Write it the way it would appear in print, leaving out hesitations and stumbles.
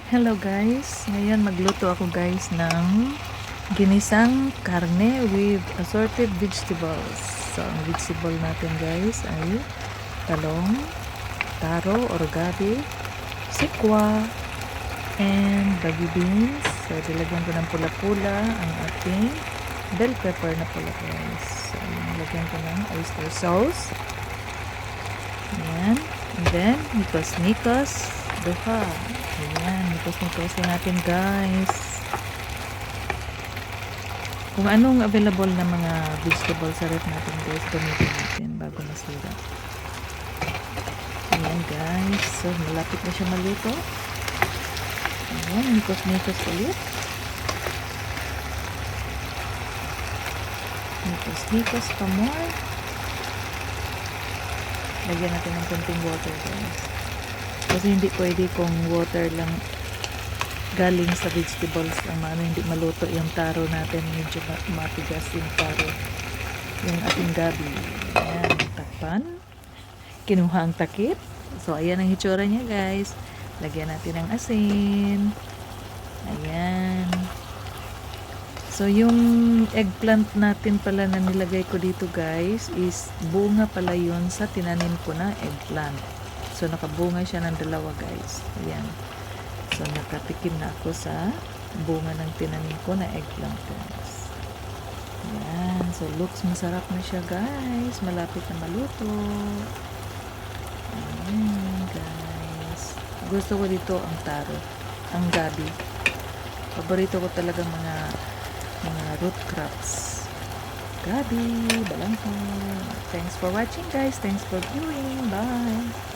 Hello guys, ngayon magluto ako guys ng ginisang karne with assorted vegetables. So ang vegetable natin guys ay talong, taro or gabi, sikwa, and baby beans. So dilagyan ko ng pula-pula ang ating bell pepper na pula guys. So lagyan ko ng oyster sauce. Ayan. And then nikos-nikos duha. Ayan, nikos-nikos natin guys. Kung anong available na mga vegetables sa ref natin guys, gamitin natin bago masira. Ayan guys, so malapit na siya maluto. Ayan, nikos-nikos ulit. Nikos-nikos pa more. Lagyan natin ng konting water guys. Kasi hindi pwede kung water lang galing sa vegetables ang hindi maluto yung taro natin, medyo matigas yung taro, yung ating gabi. Ayan, takpan, kinuha ang takip. So ayan ang hitsura niya guys. Lagyan natin ng asin. Ayan. So yung eggplant natin pala na nilagay ko dito guys is bunga pala yun sa tinanim ko na eggplant. So nakabunga siya ng dalawa guys. Ayan. So, nakatikim na ako sa bunga ng tinanim ko na eggplant guys. Ayan. So, looks masarap na siya guys. Malapit na maluto. Ayan guys. Gusto ko dito ang taro. Ang gabi. Paborito ko talaga mga root crops. Gabi, balanghoy. Thanks for watching guys. Thanks for viewing. Bye.